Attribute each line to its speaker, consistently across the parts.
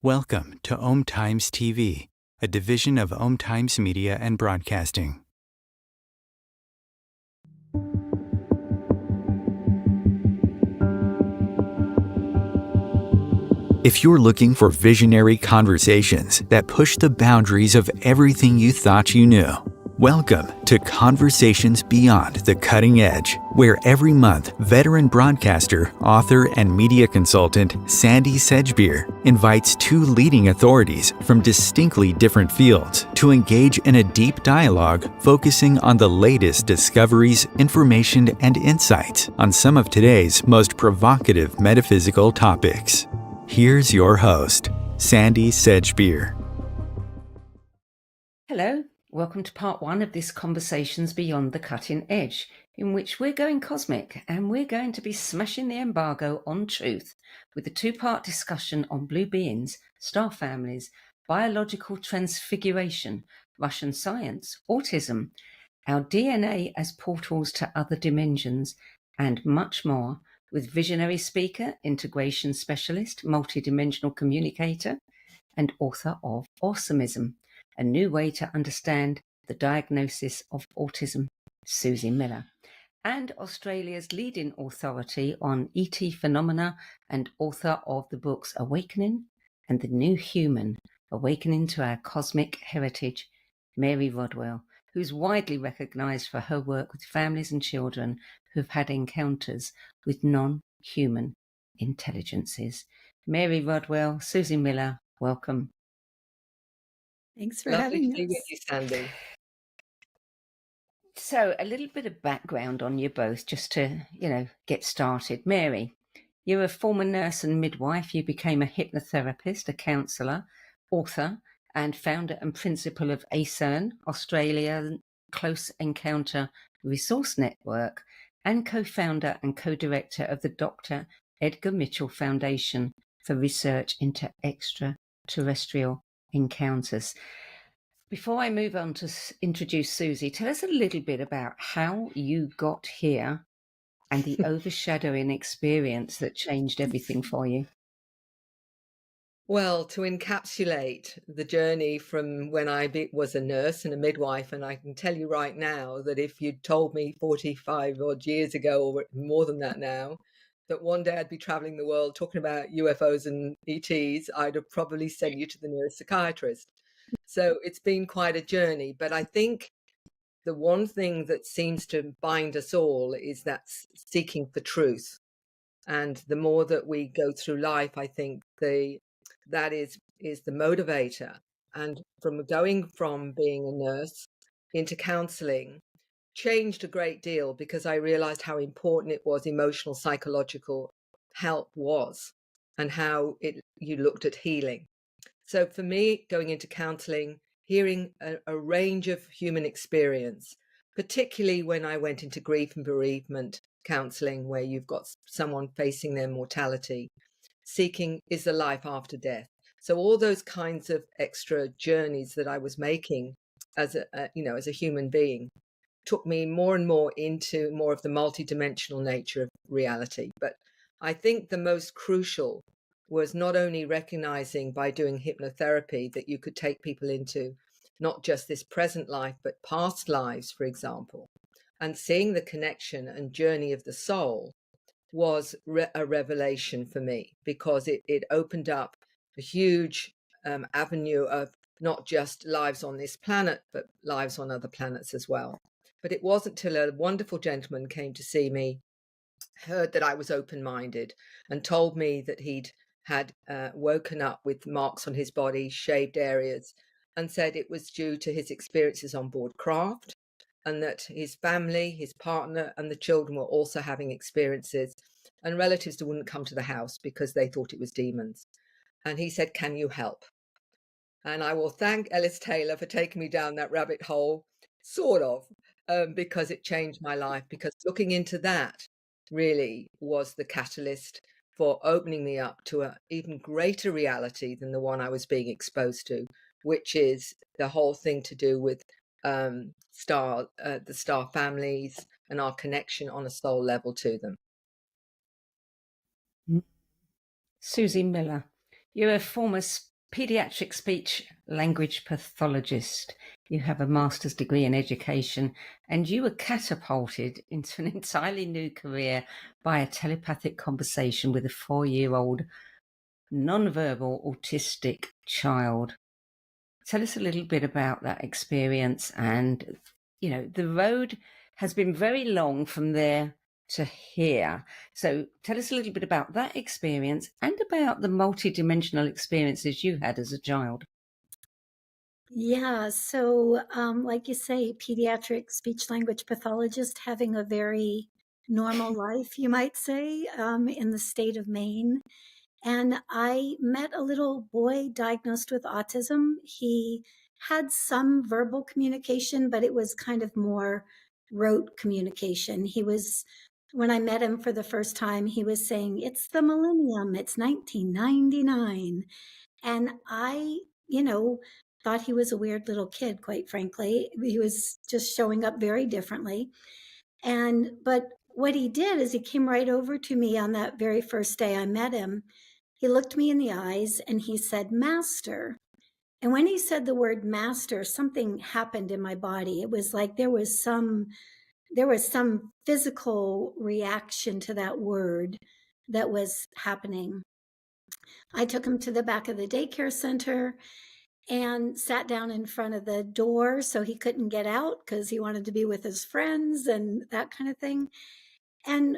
Speaker 1: Welcome to Om Times TV, a division of Om Times Media and Broadcasting. If you're looking for visionary conversations that push the boundaries of everything you thought you knew, welcome to Conversations Beyond the Cutting Edge, where every month, veteran broadcaster, author, and media consultant Sandie Sedgbeer invites two leading authorities from distinctly different fields to engage in a deep dialogue focusing on the latest discoveries, information, and insights on some of today's most provocative metaphysical topics. Here's your host, Sandie Sedgbeer.
Speaker 2: Hello, welcome to part one of this Conversations Beyond the Cutting Edge, in which we're going cosmic and we're going to be smashing the embargo on truth with a two-part discussion on blue beings, star families, biological transfiguration, Russian science, autism, our DNA as portals to other dimensions, and much more, with visionary speaker, integration specialist, multidimensional communicator, and author of Awesomism, a new way to understand the diagnosis of autism, Suzy Miller, and Australia's leading authority on ET phenomena and author of the books Awakening and The New Human, Awakening to Our Cosmic Heritage, Mary Rodwell, who's widely recognised for her work with families and children who've had encounters with non-human intelligences. Mary Rodwell, Suzy Miller, welcome.
Speaker 3: Thanks for
Speaker 4: Lovely
Speaker 3: having
Speaker 4: to be
Speaker 3: us.
Speaker 4: with you, Sandie.
Speaker 2: So a little bit of background on you both, just to, get started. Mary, you're a former nurse and midwife. You became a hypnotherapist, a counsellor, author, and founder and principal of ACERN, Australian Close Encounter Resource Network, and co-founder and co-director of the Dr. Edgar Mitchell Foundation for Research into Extraterrestrial Encounters. Before I move on to introduce Suzy, tell us a little bit about how you got here and the overshadowing experience that changed everything for you.
Speaker 4: Well, to encapsulate the journey from when I was a nurse and a midwife, and I can tell you right now that if you'd told me 45 odd years ago, or more than that now, that one day I'd be traveling the world talking about UFOs and ETs, I'd have probably sent you to the nearest psychiatrist. So it's been quite a journey. But I think the one thing that seems to bind us all is that seeking for truth. And the more that we go through life, I think that is the motivator. And from going from being a nurse into counseling changed a great deal, because I realized how important it was, emotional, psychological help was, and how you looked at healing. So for me, going into counseling, hearing a range of human experience, particularly when I went into grief and bereavement counseling, where you've got someone facing their mortality, seeking is the life after death. So all those kinds of extra journeys that I was making as a human being took me more and more into more of the multidimensional nature of reality. But I think the most crucial was not only recognizing by doing hypnotherapy that you could take people into not just this present life, but past lives, for example, and seeing the connection and journey of the soul was a revelation for me, because it opened up a huge avenue of not just lives on this planet, but lives on other planets as well. But it wasn't till a wonderful gentleman came to see me, heard that I was open-minded, and told me that he'd had woken up with marks on his body, shaved areas, and said it was due to his experiences on board craft, and that his family, his partner, and the children were also having experiences, and relatives wouldn't come to the house because they thought it was demons. And he said, "Can you help?" And I will thank Ellis Taylor for taking me down that rabbit hole, sort of, because it changed my life, because looking into that really was the catalyst for opening me up to an even greater reality than the one I was being exposed to, which is the whole thing to do with the star families and our connection on a soul level to them.
Speaker 2: Suzy Miller, you're a former pediatric speech language pathologist. You have a master's degree in education, and you were catapulted into an entirely new career by a telepathic conversation with a 4-year-old non-verbal autistic child. Tell us a little bit about that experience. And, you know, the road has been very long from there to here. So tell us a little bit about that experience and about the multidimensional experiences you had as a child.
Speaker 3: Yeah, so like you say, pediatric speech language pathologist having a very normal life, you might say, in the state of Maine. And I met a little boy diagnosed with autism. He had some verbal communication, but it was kind of more rote communication. When I met him for the first time, he was saying, "It's the millennium, it's 1999." And I, thought he was a weird little kid, quite frankly. He was just showing up very differently. But what he did is he came right over to me on that very first day I met him. He looked me in the eyes and he said, "Master." And when he said the word master, something happened in my body. It was like there was some physical reaction to that word that was happening. I took him to the back of the daycare center and sat down in front of the door so he couldn't get out because he wanted to be with his friends and that kind of thing. And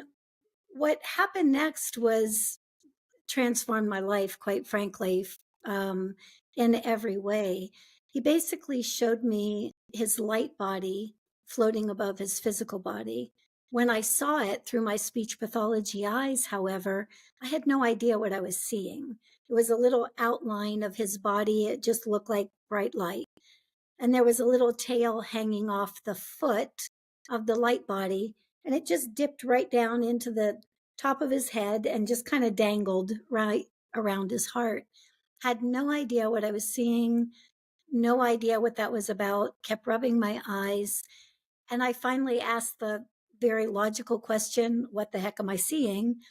Speaker 3: what happened next was transformed my life, quite frankly, in every way. He basically showed me his light body floating above his physical body. When I saw it through my speech pathology eyes, however, I had no idea what I was seeing. It was a little outline of his body. It just looked like bright light. And there was a little tail hanging off the foot of the light body, and it just dipped right down into the top of his head and just kind of dangled right around his heart. Had no idea what I was seeing, no idea what that was about, kept rubbing my eyes. And I finally asked the very logical question, "What the heck am I seeing?"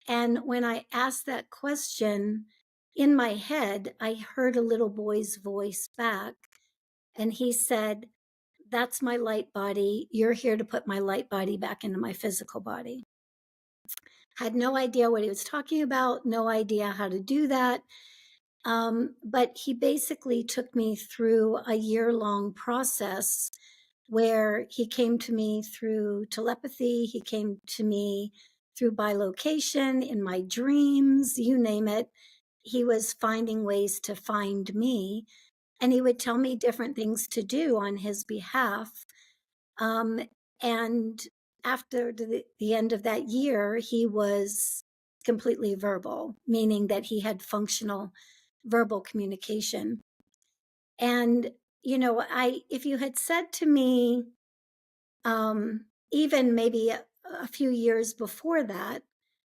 Speaker 3: And when I asked that question in my head, I heard a little boy's voice back. And he said, "That's my light body. You're here to put my light body back into my physical body." Had no idea what he was talking about, no idea how to do that. But he basically took me through a year-long process where he came to me through telepathy. He came to me through bilocation in my dreams, you name it. He was finding ways to find me, and he would tell me different things to do on his behalf. Um, and after the end of that year, he was completely verbal, meaning that he had functional verbal communication. And, if you had said to me, even maybe a few years before that,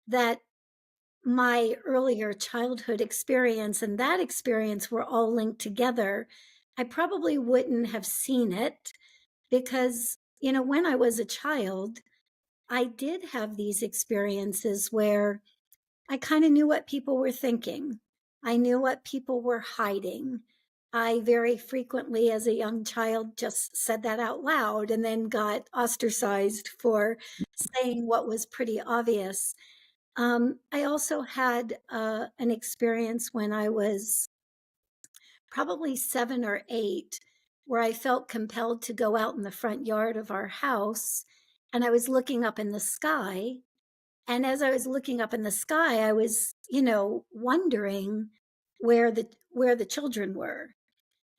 Speaker 3: that my earlier childhood experience and that experience were all linked together, I probably wouldn't have seen it because, when I was a child, I did have these experiences where I kind of knew what people were thinking. I knew what people were hiding. I very frequently, as a young child, just said that out loud and then got ostracized for saying what was pretty obvious. I also had an experience when I was probably 7 or 8 where I felt compelled to go out in the front yard of our house, and I was looking up in the sky. And as I was looking up in the sky, I was, wondering where the children were.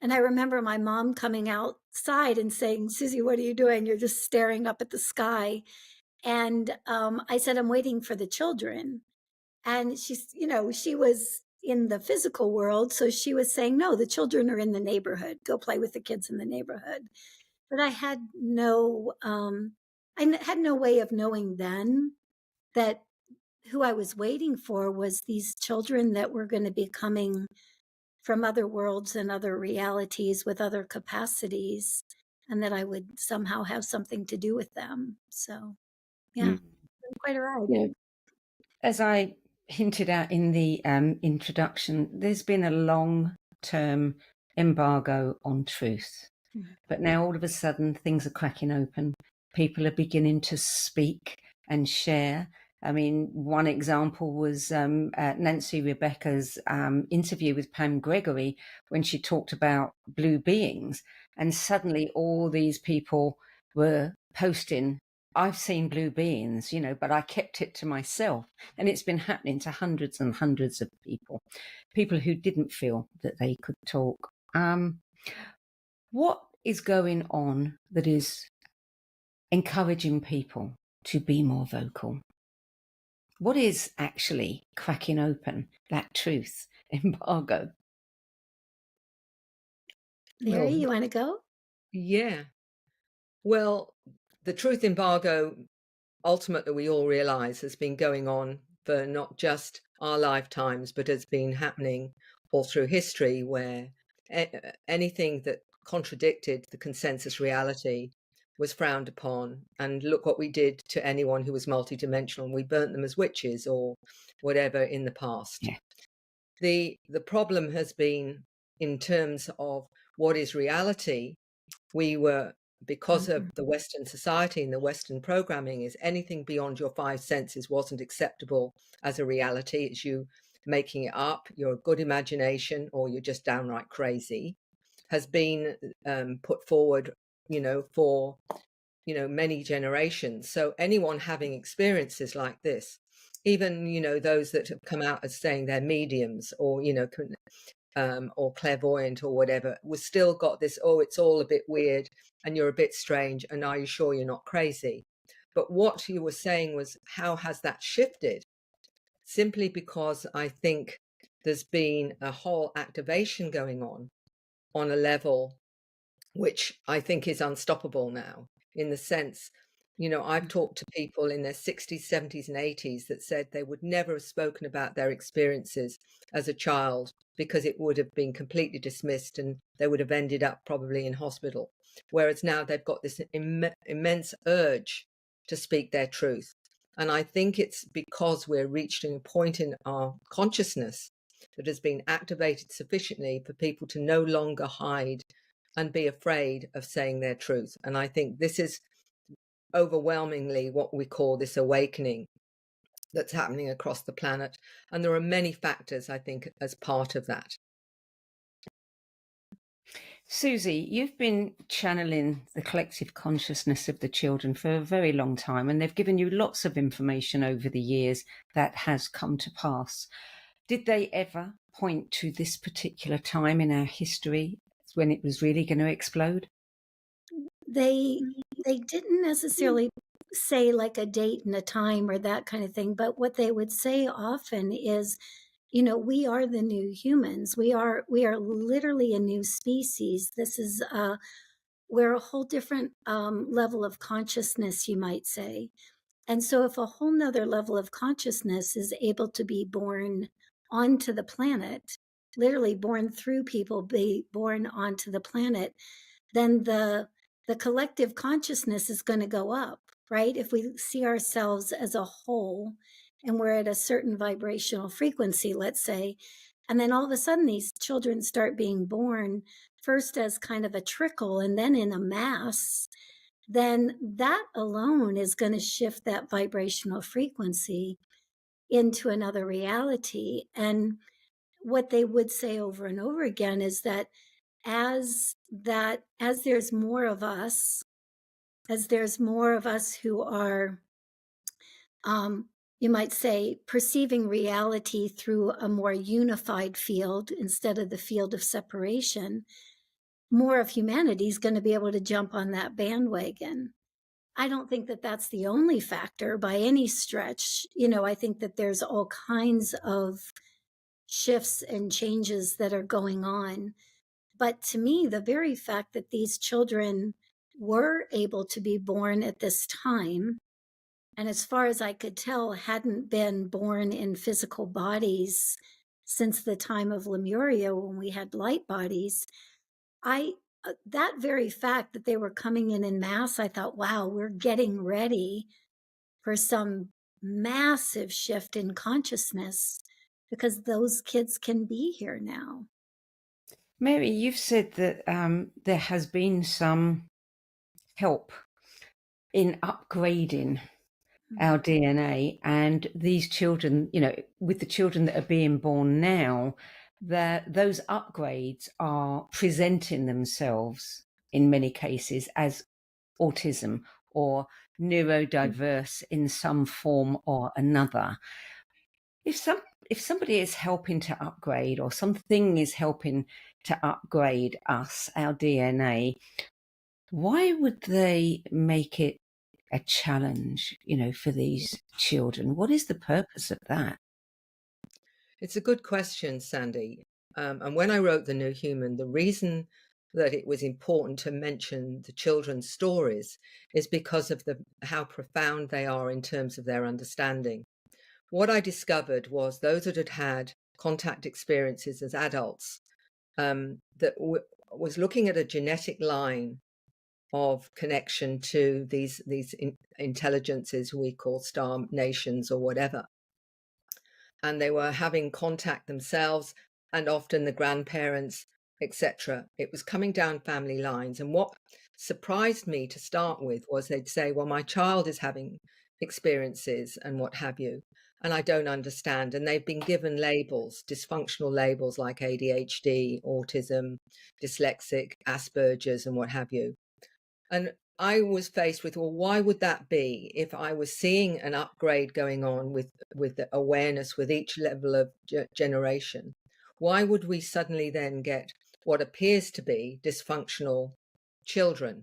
Speaker 3: And I remember my mom coming outside and saying, "Susie, what are you doing? You're just staring up at the sky." And I said, "I'm waiting for the children." And she was in the physical world. So she was saying, "No, the children are in the neighborhood. Go play with the kids in the neighborhood." But I had no way of knowing then that who I was waiting for was these children that were going to be coming from other worlds and other realities with other capacities, and that I would somehow have something to do with them. So, yeah, it's been quite a ride.
Speaker 2: Yeah. As I hinted at in the introduction, there's been a long term embargo on truth.
Speaker 3: Mhm.
Speaker 2: But now all of a sudden things are cracking open. People are beginning to speak and share. I mean, one example was Nancy Rebecca's interview with Pam Gregory when she talked about blue beings. And suddenly all these people were posting, I've seen blue beings, you know, but I kept it to myself. And it's been happening to hundreds and hundreds of people who didn't feel that they could talk. What is going on that is encouraging people to be more vocal? What is actually cracking open that truth embargo?
Speaker 3: Mary,
Speaker 4: Well,
Speaker 3: you want to go?
Speaker 4: yeah. Well, the truth embargo, ultimately, we all realize has been going on for not just our lifetimes, but has been happening all through history, where anything that contradicted the consensus reality was frowned upon. And look what we did to anyone who was multidimensional. We burnt them as witches or whatever in the past.
Speaker 2: Yeah.
Speaker 4: The problem has been in terms of what is reality. We were, because of the Western society and the Western programming, is anything beyond your five senses wasn't acceptable as a reality. It's you making it up, your good imagination, or you're just downright crazy, has been put forward, for, many generations. So anyone having experiences like this, even, those that have come out as saying they're mediums or, or clairvoyant or whatever, was still got this, oh, it's all a bit weird and you're a bit strange. And are you sure you're not crazy? But what you were saying was, how has that shifted? Simply because I think there's been a whole activation going on a level which I think is unstoppable now, in the sense, I've talked to people in their 60s, 70s, and 80s that said they would never have spoken about their experiences as a child because it would have been completely dismissed and they would have ended up probably in hospital. Whereas now they've got this immense urge to speak their truth. And I think it's because we're reaching a point in our consciousness that has been activated sufficiently for people to no longer hide and be afraid of saying their truth. And I think this is overwhelmingly what we call this awakening that's happening across the planet. And there are many factors, I think, as part of that.
Speaker 2: Susie, you've been channeling the collective consciousness of the children for a very long time, and they've given you lots of information over the years that has come to pass. Did they ever point to this particular time in our history when it was really going to explode?
Speaker 3: They didn't necessarily say like a date and a time or that kind of thing, but what they would say often is, we are the new humans. We are literally a new species. This is we're a whole different level of consciousness, you might say. And so if a whole nother level of consciousness is able to be born onto the planet, literally born through people, be born onto the planet, then the collective consciousness is going to go up, right? If we see ourselves as a whole and we're at a certain vibrational frequency, let's say, and then all of a sudden these children start being born first as kind of a trickle and then in a mass, then that alone is going to shift that vibrational frequency into another reality. And what they would say over and over again is that as there's more of us, as there's more of us who are, you might say, perceiving reality through a more unified field instead of the field of separation, more of humanity is going to be able to jump on that bandwagon. I don't think that that's the only factor by any stretch. I think that there's all kinds of shifts and changes that are going on. But to me, the very fact that these children were able to be born at this time, and as far as I could tell, hadn't been born in physical bodies since the time of Lemuria when we had light bodies, that very fact that they were coming in mass, I thought, wow, we're getting ready for some massive shift in consciousness because those kids can be here now.
Speaker 2: Mary, you've said that there has been some help in upgrading our DNA, and these children, with the children that are being born now, that those upgrades are presenting themselves in many cases as autism or neurodiverse in some form or another. If somebody is helping to upgrade, or something is helping to upgrade us, our DNA, why would they make it a challenge, for these children? What is the purpose of that?
Speaker 4: It's a good question, Sandie. And when I wrote The New Human, the reason that it was important to mention the children's stories is because of how profound they are in terms of their understanding. What I discovered was those that had had contact experiences as adults, that was looking at a genetic line of connection to these intelligences we call star nations or whatever. And they were having contact themselves and often the grandparents, etc. It was coming down family lines. And what surprised me to start with was they'd say, well, my child is having experiences and what have you, and I don't understand. And they've been given labels, dysfunctional labels like ADHD, autism, dyslexic, Asperger's, and what have you. And I was faced with, well, why would that be if I was seeing an upgrade going on with the awareness with each level of generation? Why would we suddenly then get what appears to be dysfunctional children?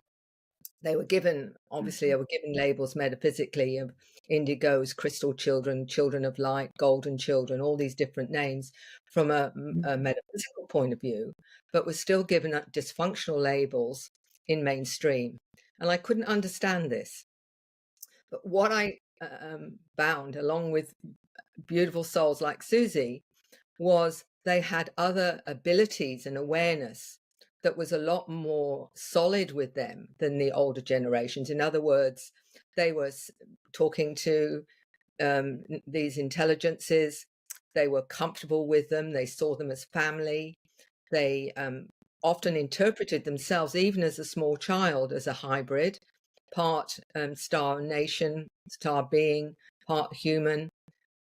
Speaker 4: They were given, obviously, they were given labels metaphysically of indigos, crystal children, children of light, golden children, all these different names from a metaphysical point of view, but were still given dysfunctional labels in mainstream. And I couldn't understand this. But what I found, along with beautiful souls like Susie, was they had other abilities and awareness that was a lot more solid with them than the older generations. In other words, they were talking to these intelligences. They were comfortable with them. They saw them as family. They often interpreted themselves, even as a small child, as a hybrid, part star nation, star being, part human,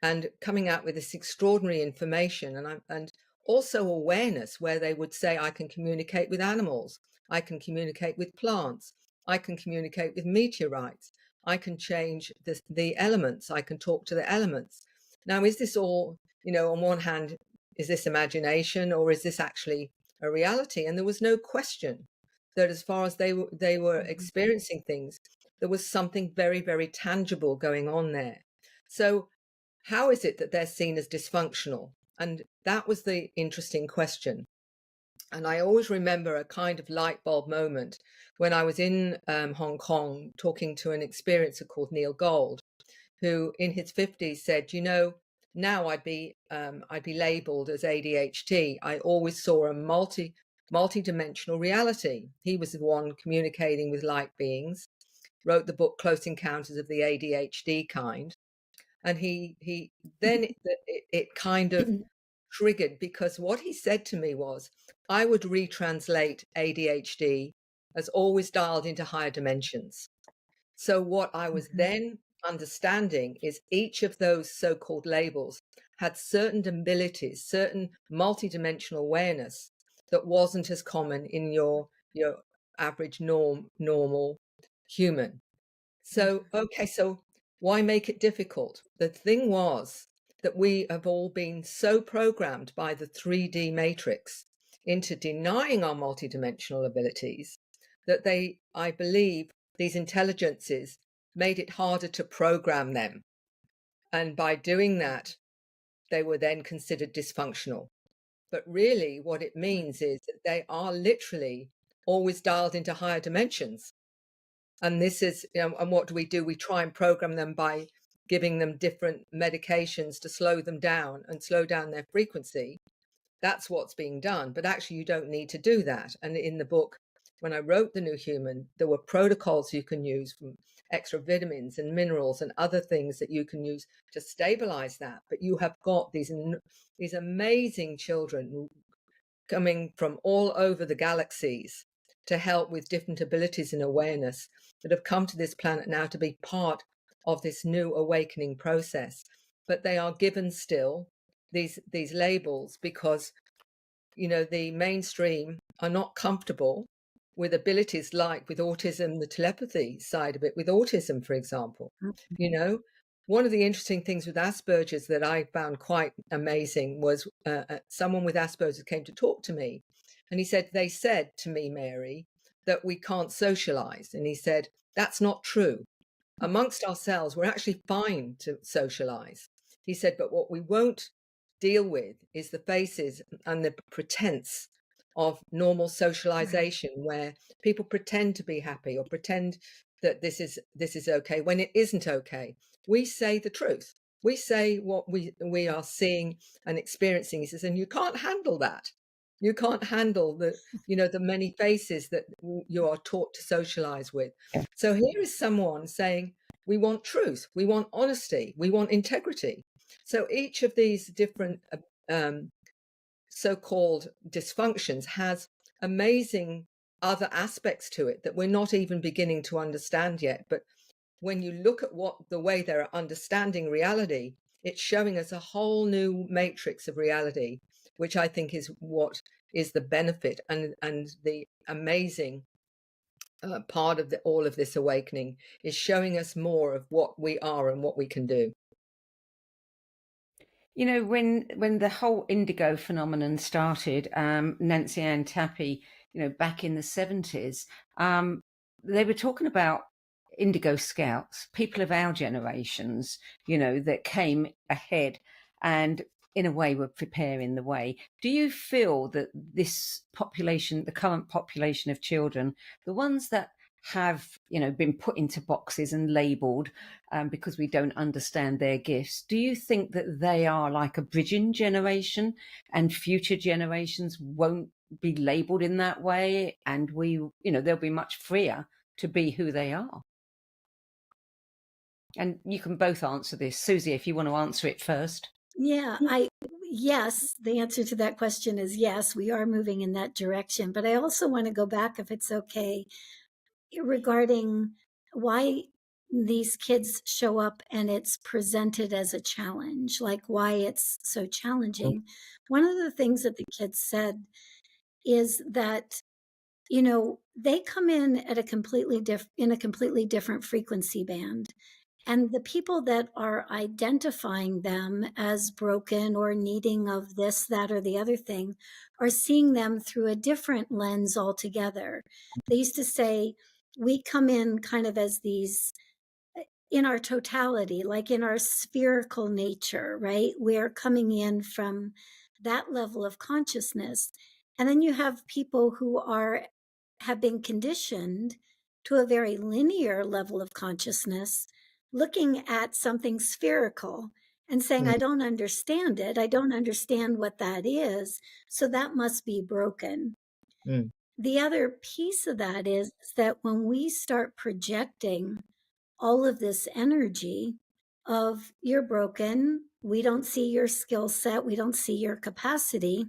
Speaker 4: and coming out with this extraordinary information and also awareness, where they would say, I can communicate with animals, I can communicate with plants, I can communicate with meteorites, I can change the elements, I can talk to the elements. Now, is this all, on one hand, is this imagination, or is this actually a reality? And there was no question that as far as they were experiencing things, there was something very, very tangible going on there. So how is it that they're seen as dysfunctional? And that was the interesting question. And I always remember a kind of light bulb moment when I was in Hong Kong talking to an experiencer called Neil Gold, who in his 50s said, now I'd be labeled as ADHD. I always saw a multi-dimensional reality. He was the one communicating with light beings, wrote the book Close Encounters of the ADHD Kind. And he then it kind of triggered, because what he said to me was, I would retranslate ADHD as always dialed into higher dimensions. So what I was then understanding is each of those so-called labels had certain abilities, certain multidimensional awareness that wasn't as common in your average normal human. So, okay, so why make it difficult? The thing was that we have all been so programmed by the 3D matrix into denying our multidimensional abilities that I believe, these intelligences made it harder to program them. And by doing that, they were then considered dysfunctional. But really what it means is that they are literally always dialed into higher dimensions. And this is, and what do? We try and program them by giving them different medications to slow them down and slow down their frequency. That's what's being done. But actually, you don't need to do that. And in the book, when I wrote The New Human, there were protocols you can use from extra vitamins and minerals and other things that you can use to stabilize that. But you have got these amazing children coming from all over the galaxies to help with different abilities and awareness that have come to this planet now to be part of this new awakening process. But they are given still these labels because, you know, the mainstream are not comfortable with abilities like with autism, the telepathy side of it, with autism, for example. You know, one of the interesting things with Asperger's that I found quite amazing was someone with Asperger's came to talk to me, and he said, they said to me, Mary, that we can't socialize. And he said, that's not true. Amongst ourselves, we're actually fine to socialize. He said, but what we won't deal with is the faces and the pretense of normal socialization, where people pretend to be happy or pretend that this is okay when it isn't okay. We say the truth. We say what we are seeing and experiencing. He says, and you can't handle that. You can't handle the many faces that you are taught to socialize with.
Speaker 2: Yeah.
Speaker 4: So here is someone saying, we want truth, we want honesty, we want integrity. So each of these different so-called dysfunctions has amazing other aspects to it that we're not even beginning to understand yet. But when you look at the way they're understanding reality, it's showing us a whole new matrix of reality, which I think is what is the benefit and the amazing part of all of this awakening, is showing us more of what we are and what we can do.
Speaker 2: You know, when the whole indigo phenomenon started, Nancy Ann Tappy, you know, back in the 70s, they were talking about indigo scouts, people of our generations, you know, that came ahead and in a way were preparing the way. Do you feel that this population, the current population of children, the ones that have, you know, been put into boxes and labeled because we don't understand their gifts, do you think that they are like a bridging generation and future generations won't be labeled in that way, and we, you know, they'll be much freer to be who they are? And you can both answer this. Susie, if you want to answer it first.
Speaker 3: Yeah, yes, the answer to that question is yes, we are moving in that direction. But I also want to go back, if it's okay, regarding why these kids show up and it's presented as a challenge, like why it's so challenging. One of the things that the kids said is that, you know, they come in at a completely different frequency band. And the people that are identifying them as broken or needing of this, that, or the other thing are seeing them through a different lens altogether. They used to say, we come in kind of as these in our totality, like in our spherical nature, right? We're coming in from that level of consciousness. And then you have people who have been conditioned to a very linear level of consciousness, looking at something spherical and saying, I don't understand it. I don't understand what that is. So that must be broken.
Speaker 4: Mm.
Speaker 3: The other piece of that is that when we start projecting all of this energy of you're broken, we don't see your skill set, we don't see your capacity,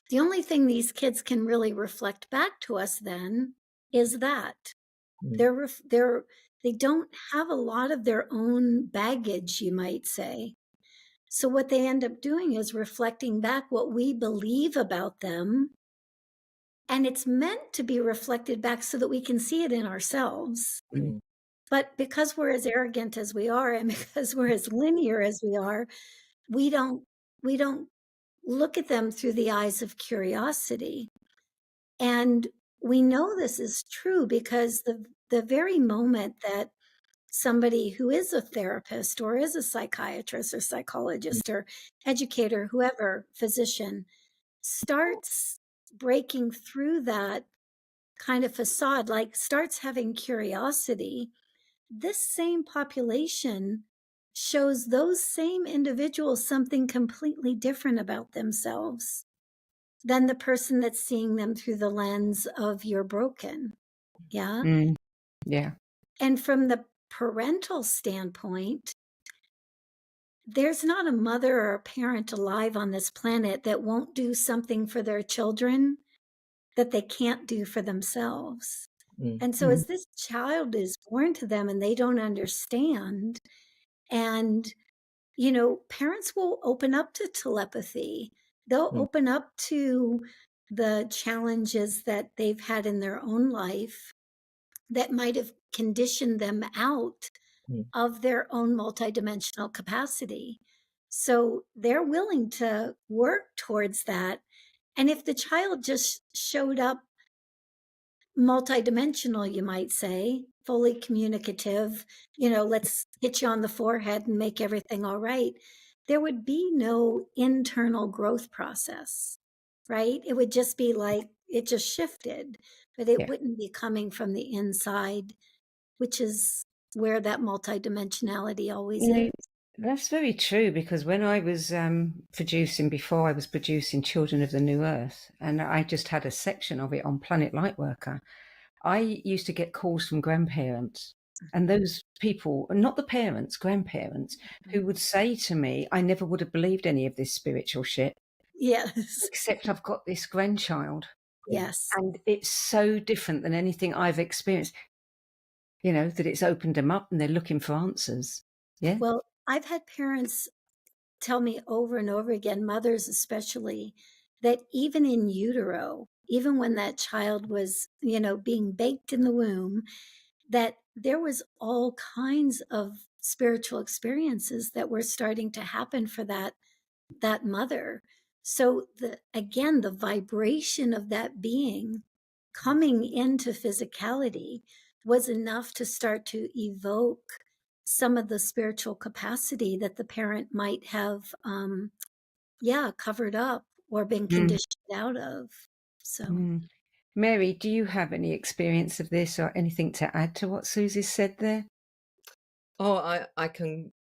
Speaker 3: the only thing these kids can really reflect back to us then is that they don't have a lot of their own baggage, you might say. So what they end up doing is reflecting back what we believe about them, and it's meant to be reflected back so that we can see it in ourselves.
Speaker 4: Mm.
Speaker 3: But because we're as arrogant as we are, and because we're as linear as we are, we don't look at them through the eyes of curiosity. And we know this is true because the very moment that somebody who is a therapist or is a psychiatrist or psychologist or educator, whoever, physician, starts breaking through that kind of facade, like starts having curiosity, this same population shows those same individuals something completely different about themselves than the person that's seeing them through the lens of you're broken. Yeah.
Speaker 2: Yeah.
Speaker 3: And from the parental standpoint, there's not a mother or a parent alive on this planet that won't do something for their children that they can't do for themselves.
Speaker 4: Mm,
Speaker 3: And so as this child is born to them and they don't understand, and parents will open up to telepathy. They'll
Speaker 4: mm,
Speaker 3: open up to the challenges that they've had in their own life that might have conditioned them out
Speaker 4: mm,
Speaker 3: of their own multidimensional capacity. So they're willing to work towards that. And if the child just showed up multidimensional, you might say, fully communicative, let's hit you on the forehead and make everything all right, there would be no internal growth process, right? It would just be like it just shifted, but it
Speaker 2: Yeah.
Speaker 3: wouldn't be coming from the inside, which is where that multidimensionality always
Speaker 2: You know,
Speaker 3: is.
Speaker 2: that's very true, because when I was before I was producing Children of the New Earth, and I just had a section of it on Planet Lightworker, I used to get calls from grandparents, and those people, not the parents, grandparents, who would say to me, I never would have believed any of this spiritual shit,
Speaker 3: Yes.
Speaker 2: except I've got this grandchild.
Speaker 4: yeah.
Speaker 3: Yes.
Speaker 2: And it's so different than anything I've experienced, that it's opened them up and they're looking for answers. Yeah.
Speaker 3: Well, I've had parents tell me over and over again, mothers especially, that even in utero, even when that child was, being baked in the womb, that there was all kinds of spiritual experiences that were starting to happen for that mother. So the vibration of that being coming into physicality was enough to start to evoke some of the spiritual capacity that the parent might have covered up or been
Speaker 2: Mm,
Speaker 3: conditioned out of. So
Speaker 2: mm. Mary, do you have any experience of this or anything to add to what Susie said there?
Speaker 4: Oh, I can,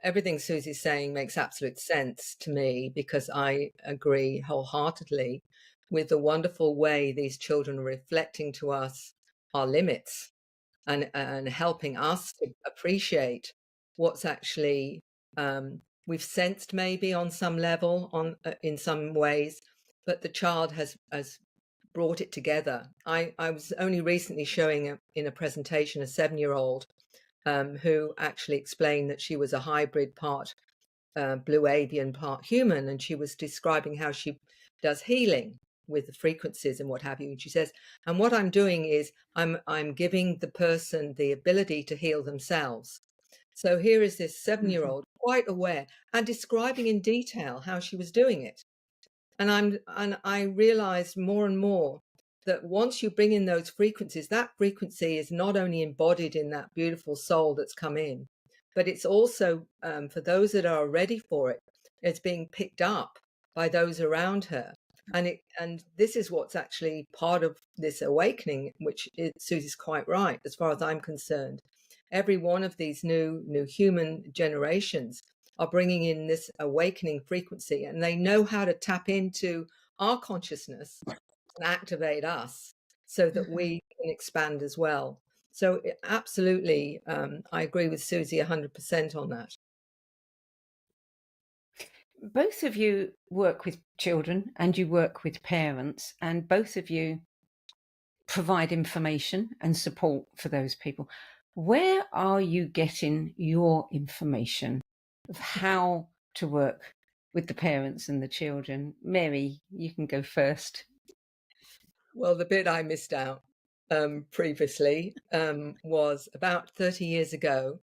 Speaker 4: everything Susie's saying makes absolute sense to me because I agree wholeheartedly with the wonderful way these children are reflecting to us our limits and helping us to appreciate what's actually we've sensed maybe on some level in some ways, but the child has brought it together. I was only recently showing in a presentation a 7-year-old who actually explained that she was a hybrid, part blue avian, part human, and she was describing how she does healing with the frequencies and what have you. And she says, and what I'm doing is I'm giving the person the ability to heal themselves. So here is this 7-year-old quite aware and describing in detail how she was doing it. And I realized more and more that once you bring in those frequencies, that frequency is not only embodied in that beautiful soul that's come in, but it's also for those that are ready for it, it's being picked up by those around her. And this is what's actually part of this awakening, which Susie's quite right, as far as I'm concerned. Every one of these new human generations are bringing in this awakening frequency, and they know how to tap into our consciousness and activate us so that we can expand as well. So absolutely, I agree with Susie 100% on that.
Speaker 2: Both of you work with children and you work with parents, and both of you provide information and support for those people. Where are you getting your information of how to work with the parents and the children? Mary, you can go first.
Speaker 4: Well, the bit I missed out previously was about 30 years ago.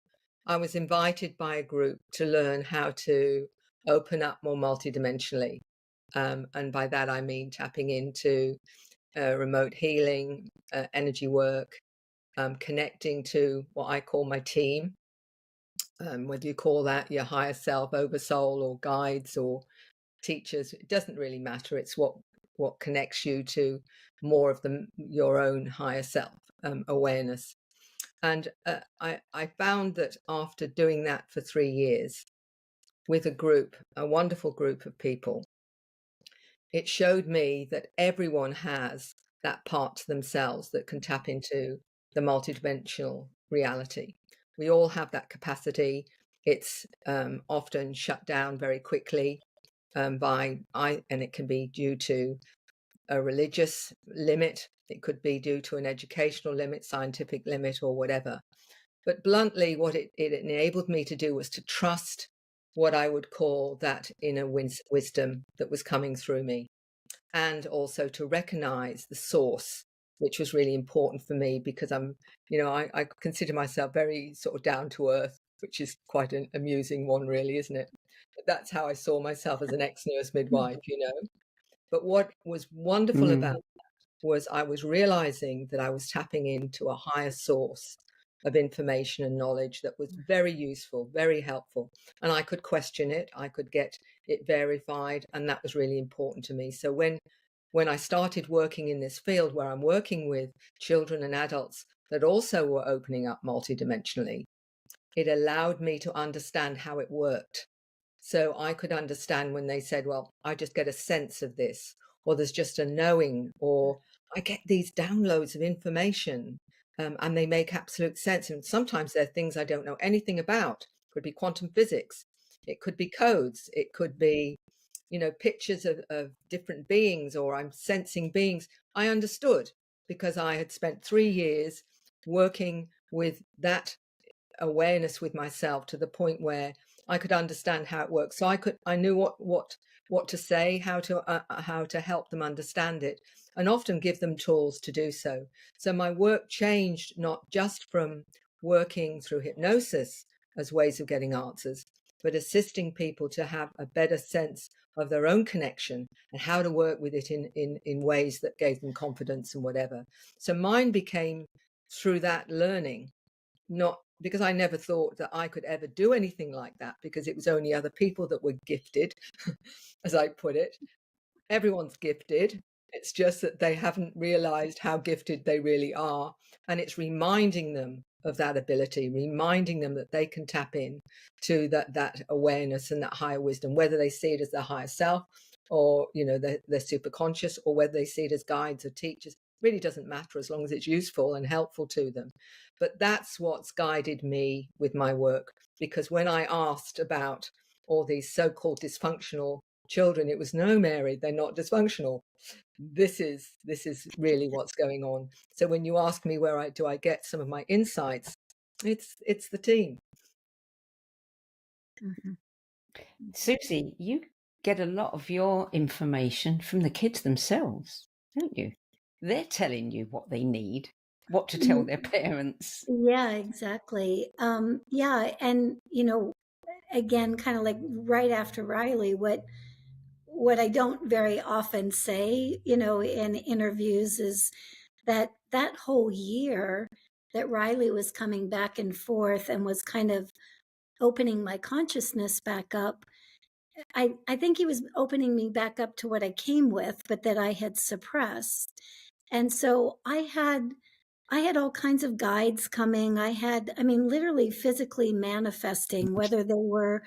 Speaker 4: I was invited by a group to learn how to open up more multidimensionally. And by that, I mean tapping into remote healing, energy work, connecting to what I call my team. Whether you call that your higher self, oversoul, or guides or teachers, it doesn't really matter. It's what connects you to more of your own higher self awareness. And I found that after doing that for 3 years with a wonderful group of people, it showed me that everyone has that part to themselves that can tap into the multidimensional reality. We all have that capacity. It's often shut down very quickly and it can be due to a religious limit. It could be due to an educational limit, scientific limit, or whatever. But bluntly, what it enabled me to do was to trust what I would call that inner wisdom that was coming through me, and also to recognize the source, which was really important for me because I consider myself very sort of down to earth, which is quite an amusing one, really, isn't it? But that's how I saw myself as an ex-nurse midwife. But what was wonderful about was I was realizing that I was tapping into a higher source of information and knowledge that was very useful, very helpful. And I could question it, I could get it verified, and that was really important to me. So when I started working in this field where I'm working with children and adults that also were opening up multidimensionally, it allowed me to understand how it worked. So I could understand when they said, well, I just get a sense of this, or there's just a knowing, or I get these downloads of information, and they make absolute sense. And sometimes they're things I don't know anything about. It could be quantum physics. It could be codes. It could be, pictures of different beings, or I'm sensing beings. I understood because I had spent 3 years working with that awareness with myself to the point where I could understand how it works. So I knew what to say, how to help them understand it, and often give them tools to do so. So my work changed, not just from working through hypnosis as ways of getting answers, but assisting people to have a better sense of their own connection and how to work with it in ways that gave them confidence and whatever. So mine became through that learning, not because I never thought that I could ever do anything like that, because it was only other people that were gifted, as I put it. Everyone's gifted. It's just that they haven't realized how gifted they really are. And it's reminding them of that ability, reminding them that they can tap in to that awareness and that higher wisdom, whether they see it as their higher self, or they're super conscious, or whether they see it as guides or teachers. Really doesn't matter as long as it's useful and helpful to them. But that's what's guided me with my work, because when I asked about all these so-called dysfunctional children, it was, no, Mary, they're not dysfunctional. This is really what's going on. So when you ask me where I get some of my insights, it's the team.
Speaker 3: Mhm.
Speaker 2: Susie, you get a lot of your information from the kids themselves, don't you? They're telling you what they need, what to tell their parents.
Speaker 3: Yeah, exactly. Yeah, and again, kind of like right after Riley, what I don't very often say, in interviews is that whole year that Riley was coming back and forth and was kind of opening my consciousness back up. I think he was opening me back up to what I came with, but that I had suppressed. And so I had all kinds of guides coming. I mean, literally physically manifesting, whether they were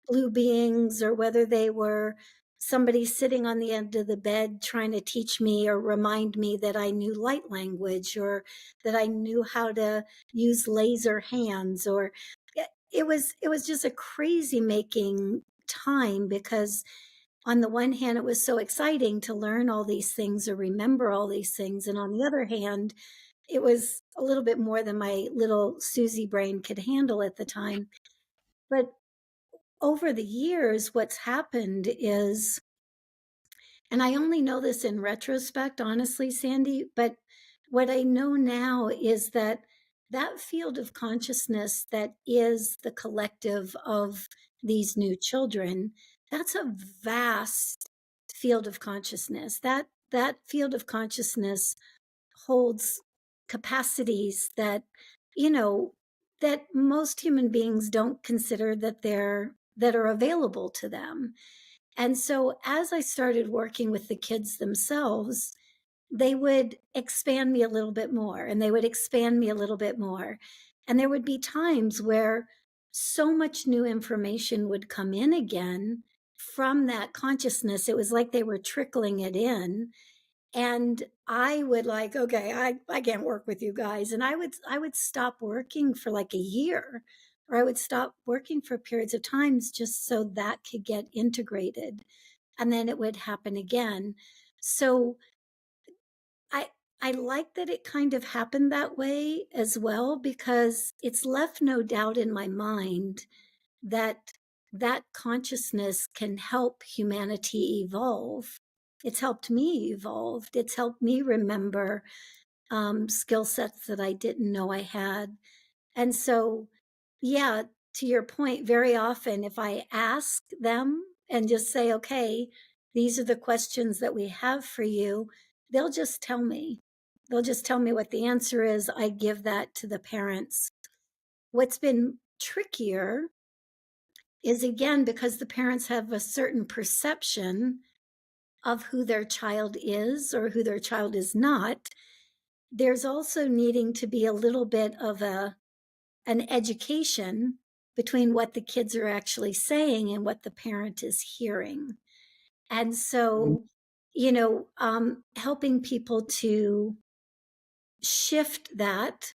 Speaker 3: blue beings or whether they were somebody sitting on the end of the bed trying to teach me or remind me that I knew light language, or that I knew how to use laser hands, or it was just a crazy making time, because on the one hand it was so exciting to learn all these things or remember all these things, and on the other hand it was a little bit more than my little Susie brain could handle at the time. But over the years, what's happened is, and I only know this in retrospect, honestly, Sandie, but what I know now is that that field of consciousness that is the collective of these new children, that's a vast field of consciousness. That field of consciousness holds capacities you know that most human beings don't consider that are available to them. And so as I started working with the kids themselves, they would expand me a little bit more, and they would expand me a little bit more, and there would be times where so much new information would come in again from that consciousness. It was like they were trickling it in, and I would like, okay, I can't work with you guys. And I would stop working for like a year or I would stop working for periods of times just so that could get integrated. And then it would happen again. So I like that it kind of happened that way as well, because it's left no doubt in my mind that that consciousness can help humanity evolve. It's helped me evolve. It's helped me remember skill sets that I didn't know I had. And so, yeah, to your point, very often if I ask them and just say, okay, these are the questions that we have for you, they'll just tell me. They'll just tell me what the answer is. I give that to the parents. What's been trickier is, again, because the parents have a certain perception of who their child is or who their child is not, there's also needing to be a little bit of an education between what the kids are actually saying and what the parent is hearing. And so, helping people to shift that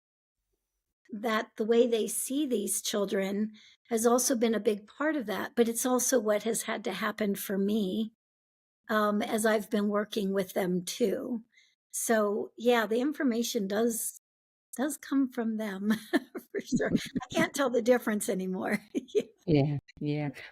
Speaker 3: the way they see these children has also been a big part of that. But it's also what has had to happen for me as I've been working with them too. So yeah, the information does come from them for sure. I can't tell the difference anymore.
Speaker 2: Yeah.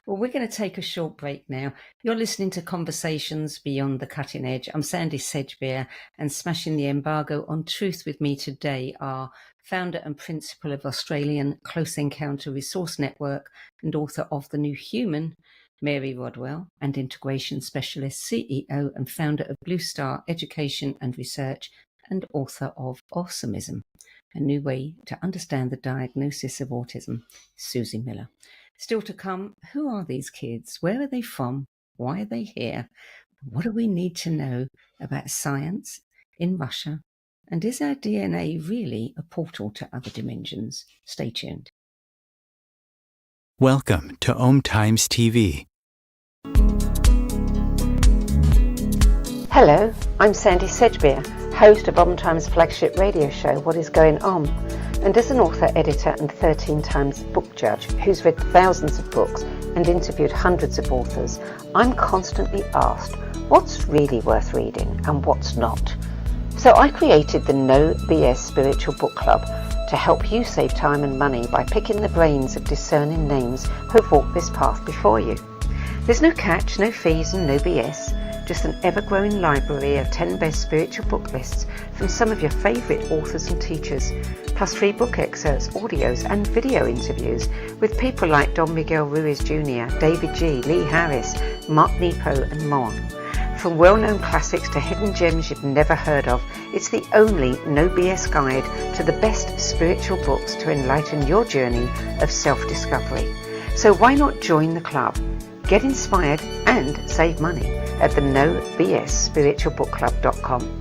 Speaker 2: Well, we're going to take a short break now. You're listening to Conversations Beyond the Cutting Edge. I'm Sandie Sedgbeer, and smashing the embargo on truth with me today are founder and principal of Australian Close Encounter Resource Network and author of The New Human, Mary Rodwell, and integration specialist, CEO and founder of Blue Star Education and Research, and author of Awesomeism, A New Way to Understand the Diagnosis of Autism, Suzy Miller. Still to come, who are these kids? Where are they from? Why are they here? What do we need to know about science in Russia? And is our DNA really a portal to other dimensions? Stay tuned.
Speaker 1: Welcome to Om Times TV.
Speaker 5: Hello, I'm Sandie Sedgbeer, host of Om Times' flagship radio show, What Is Going On? And as an author, editor and 13 times book judge who's read thousands of books and interviewed hundreds of authors, I'm constantly asked what's really worth reading and what's not. So I created the No BS Spiritual Book Club to help you save time and money by picking the brains of discerning names who've walked this path before you. There's no catch, no fees and no BS. Just an ever-growing library of 10 best spiritual book lists from some of your favourite authors and teachers, plus free book excerpts, audios and video interviews with people like Don Miguel Ruiz Jr., David G., Lee Harris, Mark Nepo and more. From well-known classics to hidden gems you've never heard of, it's the only no BS guide to the best spiritual books to enlighten your journey of self-discovery. So why not join the club? Get inspired and save money at the nobsspiritualbookclub.com.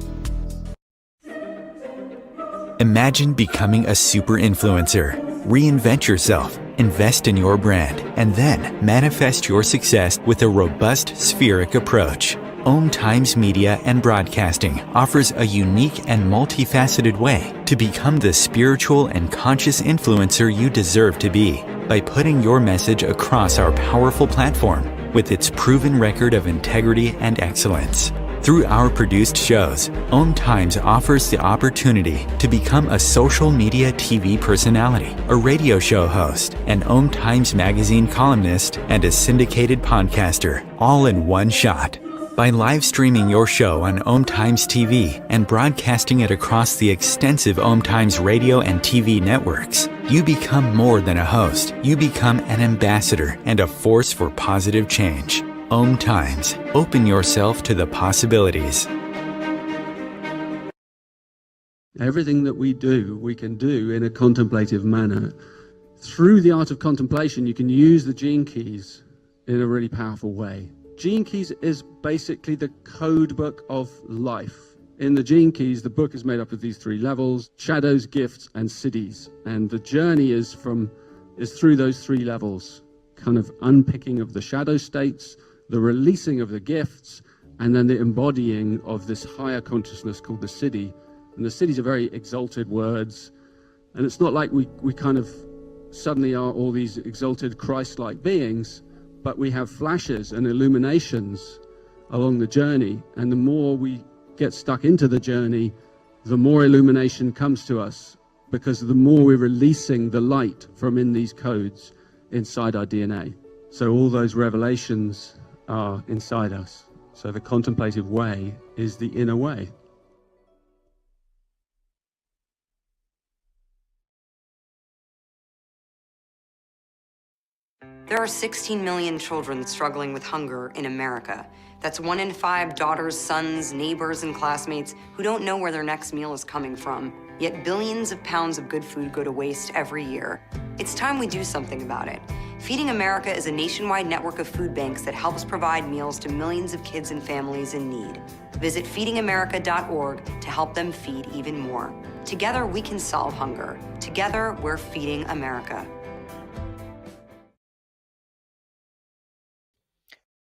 Speaker 1: Imagine becoming a super influencer. Reinvent yourself, invest in your brand, and then manifest your success with a robust spheric approach. Om Times Media and Broadcasting offers a unique and multifaceted way to become the spiritual and conscious influencer you deserve to be by putting your message across our powerful platform with its proven record of integrity and excellence. Through our produced shows, Om Times offers the opportunity to become a social media TV personality, a radio show host, an Om Times magazine columnist, and a syndicated podcaster, all in one shot. By live streaming your show on Om Times TV and broadcasting it across the extensive Om Times radio and TV networks, you become more than a host. You become an ambassador and a force for positive change. Om Times. Open yourself to the possibilities.
Speaker 6: Everything that we do, we can do in a contemplative manner. Through the art of contemplation, you can use the gene keys in a really powerful way. Gene Keys is basically the code book of life. In the Gene Keys, the book is made up of these three levels: shadows, gifts, and cities. And the journey is through those three levels, kind of unpicking of the shadow states, the releasing of the gifts, and then the embodying of this higher consciousness called the city. And the cities are very exalted words. And it's not like we kind of suddenly are all these exalted Christ-like beings, but we have flashes and illuminations along the journey, and the more we get stuck into the journey, the more illumination comes to us, because the more we're releasing the light from in these codes inside our DNA. So all those revelations are inside us. So the contemplative way is the inner way.
Speaker 7: There are 16 million children struggling with hunger in America. That's 1 in 5 daughters, sons, neighbors, and classmates who don't know where their next meal is coming from. Yet billions of pounds of good food go to waste every year. It's time we do something about it. Feeding America is a nationwide network of food banks that helps provide meals to millions of kids and families in need. Visit feedingamerica.org to help them feed even more. Together, we can solve hunger. Together, we're feeding America.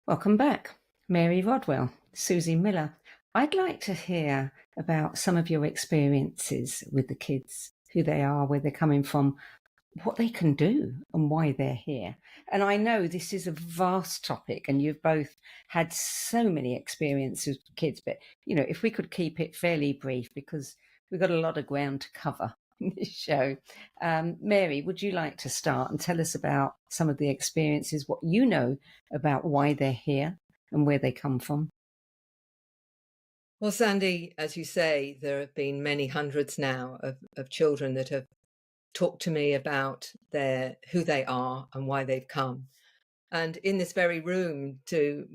Speaker 2: Welcome back. Mary Rodwell, Suzy Miller. I'd like to hear about some of your experiences with the kids, who they are, where they're coming from, what they can do and why they're here. And I know this is a vast topic and you've both had so many experiences with kids, but, you know, if we could keep it fairly brief, because we've got a lot of ground to cover in this show. Mary, would you like to start and tell us about some of the experiences, what you know about why they're here and where they come from?
Speaker 4: Well, Sandie, as you say, there have been many hundreds now of children that have talked to me about who they are and why they've come. And in this very room, to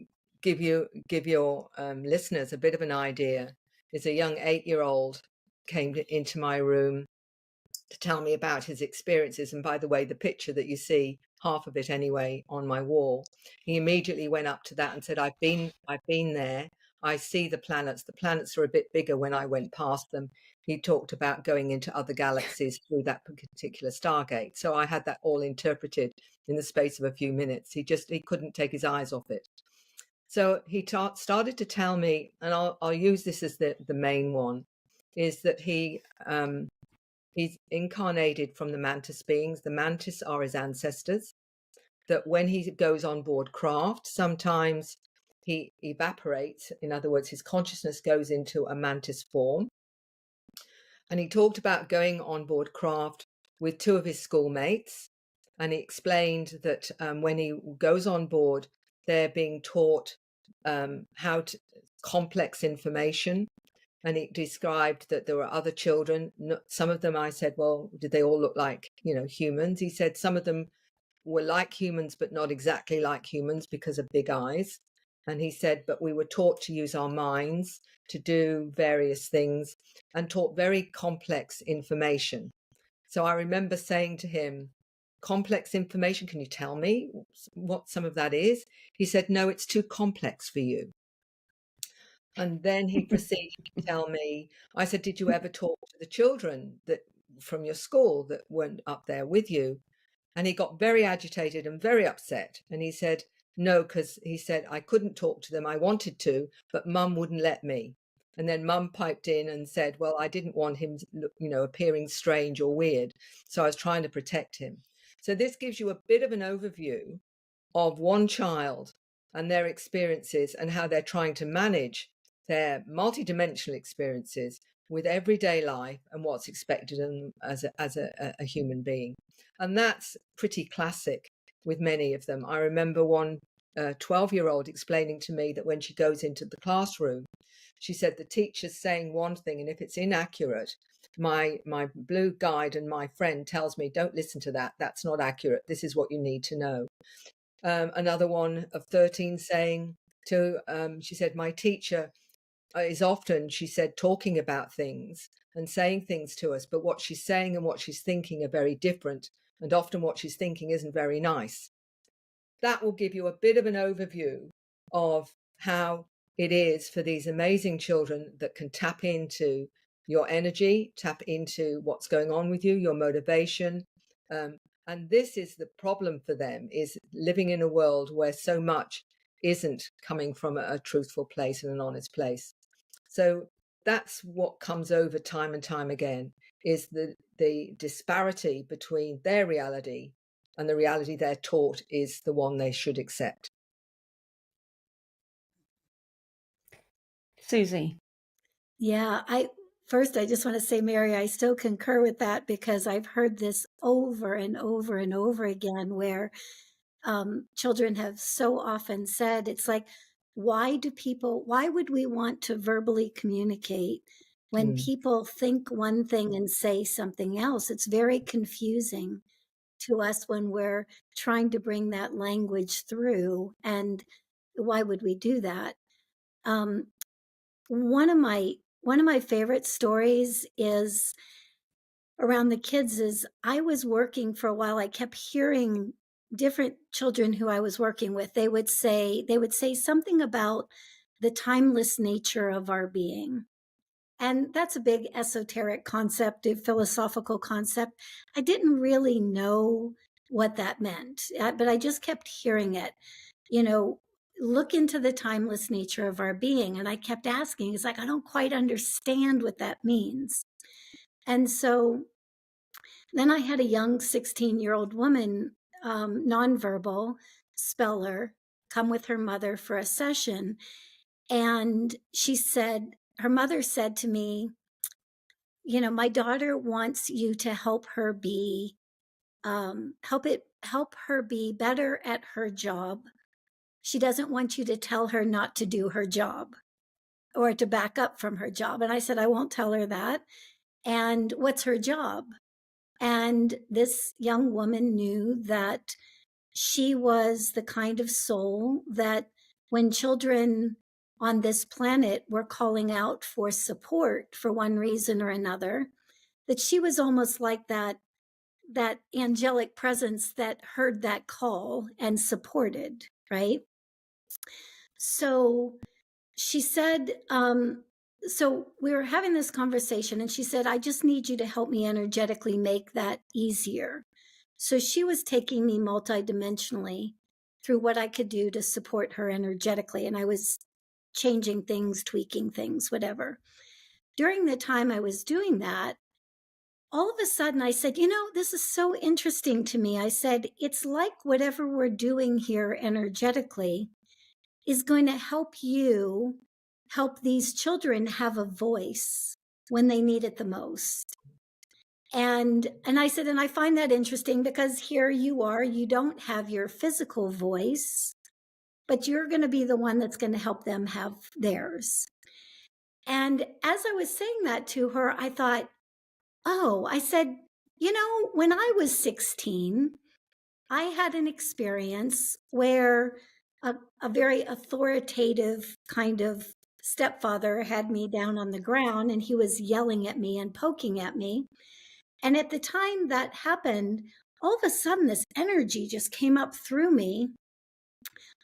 Speaker 4: give your listeners a bit of an idea, is a young 8-year-old came into my room to tell me about his experiences. And by the way, the picture that you see, half of it anyway, on my wall, he immediately went up to that and said, I've been there. I see the planets. The planets are a bit bigger when I went past them. He talked about going into other galaxies through that particular Stargate. So I had that all interpreted in the space of a few minutes. He couldn't take his eyes off it. So he started to tell me, and I'll use this as the main one, is that he's incarnated from the mantis beings. The mantis are his ancestors. That when he goes on board craft, sometimes he evaporates. In other words, his consciousness goes into a mantis form. And he talked about going on board craft with 2 of his schoolmates. And he explained that when he goes on board, they're being taught how to complex information. And he described that there were other children. Some of them, I said, well, did they all look like, humans? He said some of them were like humans, but not exactly like humans because of big eyes. And he said, but we were taught to use our minds to do various things and taught very complex information. So I remember saying to him, complex information, can you tell me what some of that is? He said, no, it's too complex for you. And then he proceeded to tell me, I said, did you ever talk to the children that from your school that weren't up there with you? And he got very agitated and very upset. And he said, no, because he said, I couldn't talk to them. I wanted to, but Mum wouldn't let me. And then Mum piped in and said, well, I didn't want him, appearing strange or weird. So I was trying to protect him. So this gives you a bit of an overview of one child and their experiences and how they're trying to manage their multidimensional experiences with everyday life and what's expected of them as a human being. And that's pretty classic with many of them. I remember one 12-year-old explaining to me that when she goes into the classroom, she said the teacher's saying one thing, and if it's inaccurate, my blue guide and my friend tells me, don't listen to that. That's not accurate. This is what you need to know. Another one of 13 saying to, she said, my teacher is often, she said, talking about things and saying things to us, but what she's saying and what she's thinking are very different. And often what she's thinking isn't very nice. That will give you a bit of an overview of how it is for these amazing children that can tap into your energy, tap into what's going on with you, your motivation. And this is the problem for them, is living in a world where so much isn't coming from a truthful place and an honest place. So that's what comes over time and time again, is the disparity between their reality and the reality they're taught is the one they should accept.
Speaker 2: Susie.
Speaker 3: Yeah, I just want to say, Mary, I still concur with that, because I've heard this over and over and over again, where children have so often said, it's like, why would we want to verbally communicate when people think one thing and say something else? It's very confusing to us when we're trying to bring that language through. And why would we do that? One of my favorite stories is around the kids. Is I was working for a while, I kept hearing different children who I was working with, they would say something about the timeless nature of our being. And that's a big esoteric concept, a philosophical concept. I didn't really know what that meant, but I just kept hearing it. Look into the timeless nature of our being. And I kept asking, it's like, I don't quite understand what that means. And so then I had a young 16-year-old woman, nonverbal speller, come with her mother for a session. And her mother said to me, my daughter wants you to help her be, help her be better at her job. She doesn't want you to tell her not to do her job or to back up from her job. And I said, I won't tell her that. And what's her job? And this young woman knew that she was the kind of soul that when children on this planet were calling out for support for one reason or another, that she was almost like that angelic presence that heard that call and supported, right? So she said, so we were having this conversation, and she said, I just need you to help me energetically make that easier. So she was taking me multidimensionally through what I could do to support her energetically. And I was changing things, tweaking things, whatever. During the time I was doing that, all of a sudden I said, this is so interesting to me. I said, it's like whatever we're doing here energetically is going to help you help these children have a voice when they need it the most. And I said, and I find that interesting because here you are, you don't have your physical voice, but you're going to be the one that's going to help them have theirs. And as I was saying that to her, I thought, I said, when I was 16, I had an experience where a very authoritative kind of stepfather had me down on the ground, and he was yelling at me and poking at me. And at the time that happened, all of a sudden this energy just came up through me.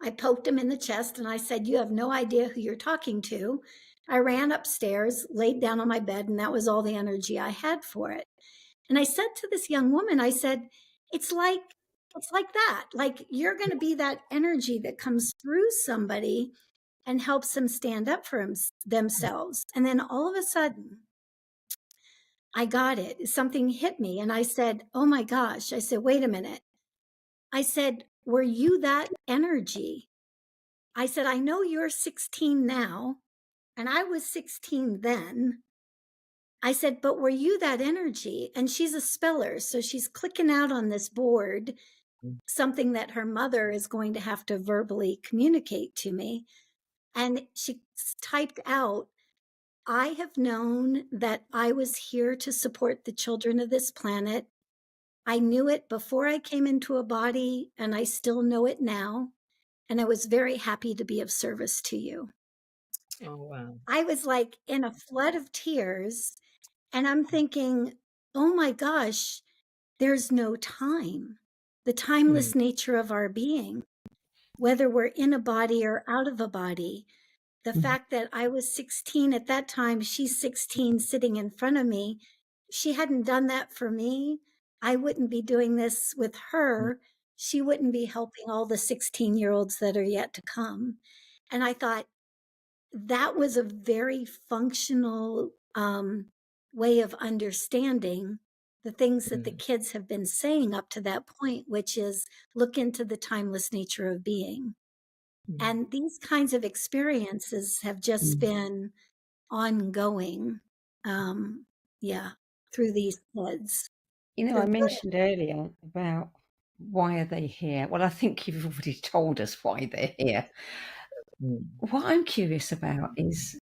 Speaker 3: I poked him in the chest and I said, you have no idea who you're talking to. I ran upstairs, laid down on my bed, and that was all the energy I had for it. And I said to this young woman, I said, it's like that. Like, you're going to be that energy that comes through somebody and helps them stand up for themselves. And then all of a sudden, I got it. Something hit me. And I said, oh my gosh. I said, wait a minute. I said, were you that energy? I said, I know you're 16 now, and I was 16 then. I said, but were you that energy? And she's a speller, so she's clicking out on this board something that her mother is going to have to verbally communicate to me. And she typed out, I have known that I was here to support the children of this planet. I knew it before I came into a body, and I still know it now. And I was very happy to be of service to you.
Speaker 4: Oh, wow.
Speaker 3: I was like in a flood of tears, and I'm thinking, oh my gosh, there's no time. The timeless nature of our being, whether we're in a body or out of a body. The fact that I was 16 at that time, she's 16 sitting in front of me. She hadn't done that for me. I wouldn't be doing this with her. She wouldn't be helping all the 16-year-olds that are yet to come. And I thought that was a very functional way of understanding the things that the kids have been saying up to that point, which is look into the timeless nature of being. And these kinds of experiences have just been ongoing, through these kids.
Speaker 2: You know,
Speaker 3: So
Speaker 2: I
Speaker 3: go ahead.
Speaker 2: mentioned earlier about why are they here? Well, I think you've already told us why they're here. What I'm curious about is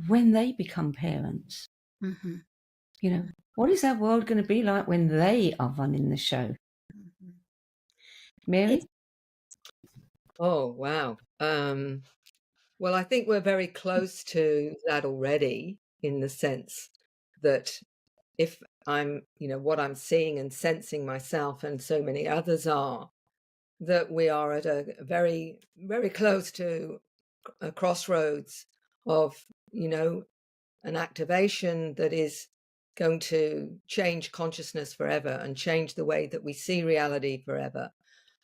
Speaker 2: when they become parents,
Speaker 3: Mhm,
Speaker 2: you know, what is our world going to be like when they are running the show?
Speaker 3: mhm.
Speaker 2: Mary?
Speaker 3: It's
Speaker 4: Oh, wow. Well, I think we're very close to that already, in the sense that if I'm, what I'm seeing and sensing myself and so many others are, that we are at a very, very close to a crossroads of, an activation that is going to change consciousness forever and change the way that we see reality forever.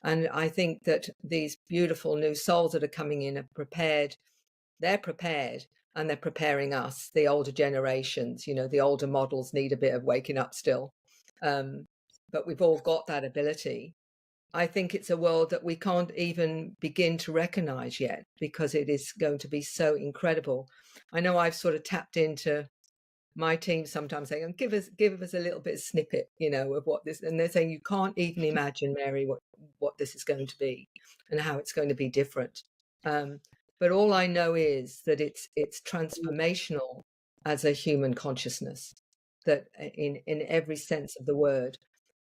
Speaker 4: And I think that these beautiful new souls that are coming in are prepared. They're prepared, and they're preparing us, the older generations. The older models need a bit of waking up still. But we've all got that ability. I think it's a world that we can't even begin to recognize yet, because it is going to be so incredible. I know I've sort of tapped into my team sometimes saying, give us a little bit of snippet, of what this, and they're saying, you can't even imagine, Mary, what this is going to be and how it's going to be different. But all I know is that it's transformational as a human consciousness, that in every sense of the word.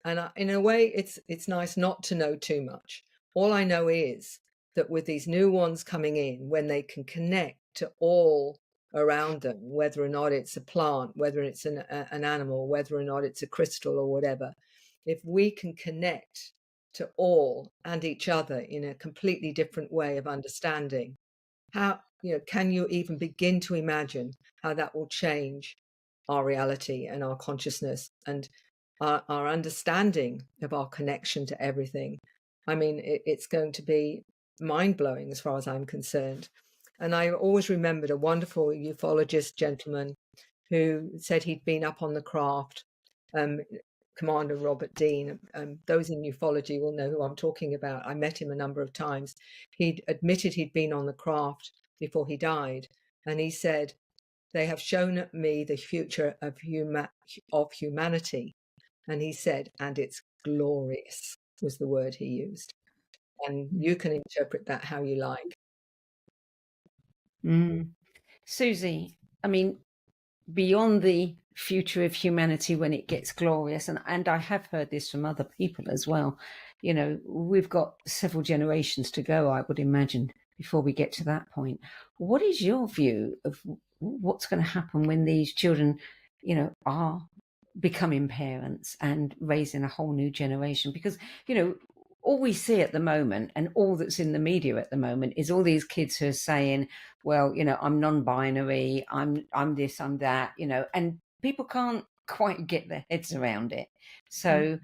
Speaker 4: And in a way, it's nice not to know too much. All I know is that with these new ones coming in, when they can connect to all around them, whether or not it's a plant, whether it's an animal, whether or not it's a crystal or whatever, if we can connect to all and each other in a completely different way of understanding, how, can you even begin to imagine how that will change our reality and our consciousness and our understanding of our connection to everything? I mean, it's going to be mind-blowing as far as I'm concerned. And I always remembered a wonderful ufologist gentleman who said he'd been up on the craft, Commander Robert Dean. Those in ufology will know who I'm talking about. I met him a number of times. He'd admitted he'd been on the craft before he died. And he said, they have shown me the future of humanity. And he said, and it's glorious, was the word he used. And you can interpret that how you like.
Speaker 2: Susie, I mean, beyond the future of humanity when it gets glorious, and I have heard this from other people as well, we've got several generations to go, I would imagine, before we get to that point. What is your view of what's going to happen when these children, are becoming parents and raising a whole new generation? Because, all we see at the moment and all that's in the media at the moment is all these kids who are saying, well, I'm non-binary, I'm this, I'm that, and people can't quite get their heads around it. So,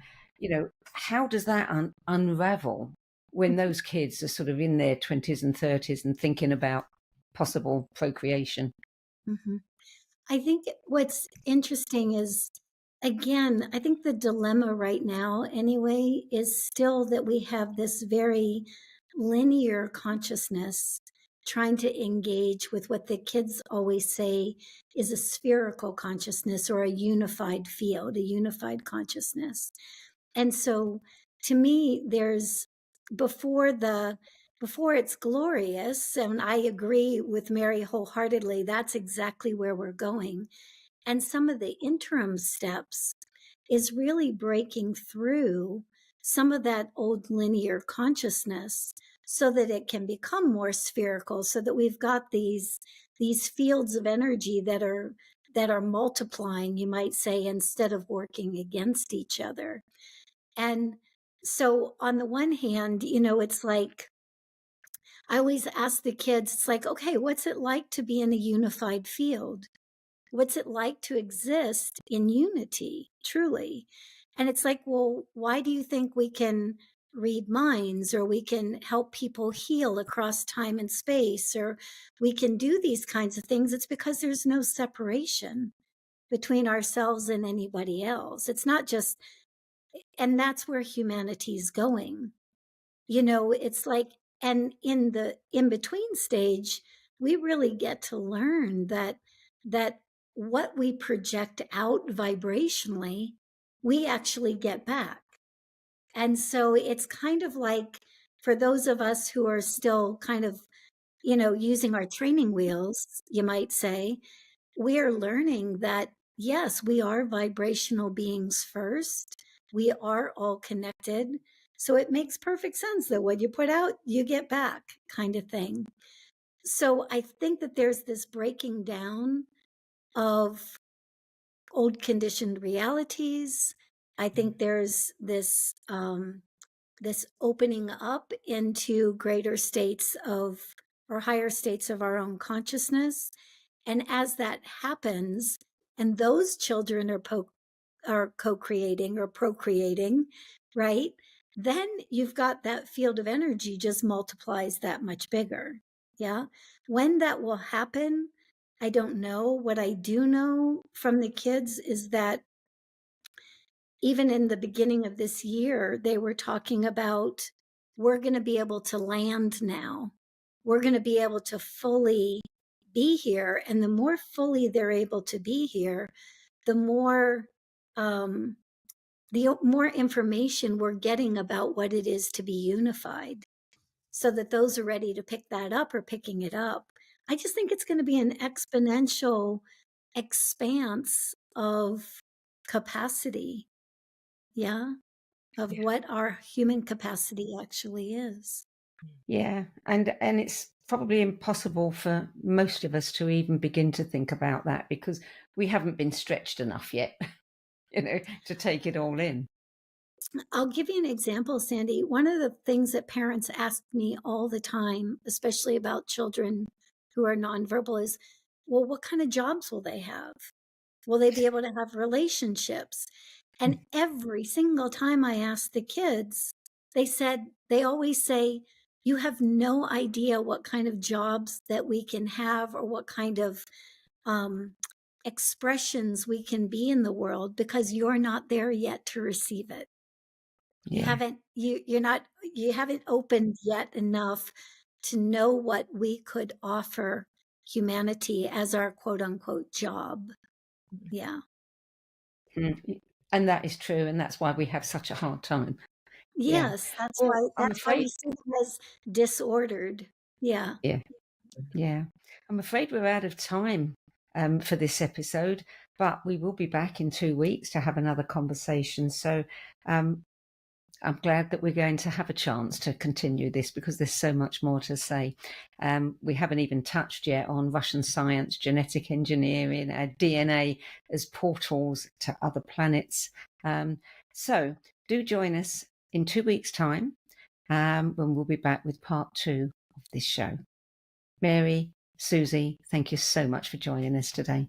Speaker 2: how does that unravel when those kids are sort of in their 20s and 30s and thinking about possible procreation?
Speaker 3: Mhm. I think what's interesting is, again, I think the dilemma right now, anyway, is still that we have this very linear consciousness trying to engage with what the kids always say is a spherical consciousness or a unified field, a unified consciousness. And so to me, there's before it's glorious, and I agree with Mary wholeheartedly, that's exactly where we're going. And some of the interim steps is really breaking through some of that old linear consciousness so that it can become more spherical, so that we've got these fields of energy that are multiplying, you might say, instead of working against each other. And so on the one hand, it's like I always ask the kids, it's like, okay, what's it like to be in a unified field? What's it like to exist in unity, truly? And it's like, well, why do you think we can read minds, or we can help people heal across time and space, or we can do these kinds of things? It's because there's no separation. between ourselves and anybody else. It's not just, and that's where humanity's going. It's like, and in the in-between stage, we really get to learn that what we project out vibrationally, we actually get back. And so it's kind of like, for those of us who are still kind of, using our training wheels, you might say, we are learning that, yes, we are vibrational beings first. We are all connected. So it makes perfect sense that what you put out, you get back, kind of thing. So I think that there's this breaking down of old conditioned realities. I think there's this opening up into greater states of, or higher states of our own consciousness. And as that happens, and those children are co-creating or procreating, right? Then you've got that field of energy just multiplies that much bigger. Yeah. When that will happen, I don't know. What I do know from the kids is that even in the beginning of this year, they were talking about, we're going to be able to land now. We're going to be able to fully be here. And the more fully they're able to be here, the more information we're getting about what it is to be unified, so that those are ready to pick that up or picking it up. I just think it's going to be an exponential expanse of capacity. Yeah. Of what our human capacity actually is.
Speaker 2: Yeah. And it's probably impossible for most of us to even begin to think about that, because we haven't been stretched enough yet, to take it all in.
Speaker 3: I'll give you an example, Sandie. One of the things that parents ask me all the time, especially about children who are nonverbal, is, well, what kind of jobs will they have? Will they be able to have relationships? And every single time I ask the kids, they always say, you have no idea what kind of jobs that we can have, or what kind of expressions we can be in the world, because you're not there yet to receive it. You haven't opened yet enough to know what we could offer humanity as our quote unquote job. Yeah.
Speaker 2: And that is true. And that's why we have such a hard time.
Speaker 3: Yes,
Speaker 2: Yeah.
Speaker 3: that's why we see them as disordered. Yeah.
Speaker 2: Yeah. I'm afraid we're out of time for this episode, but we will be back in 2 weeks to have another conversation. So I'm glad that we're going to have a chance to continue this, because there's so much more to say. We haven't even touched yet on Russian science, genetic engineering, DNA as portals to other planets. So do join us in 2 weeks' time when we'll be back with part 2 of this show. Mary, Susie, thank you so much for joining us today.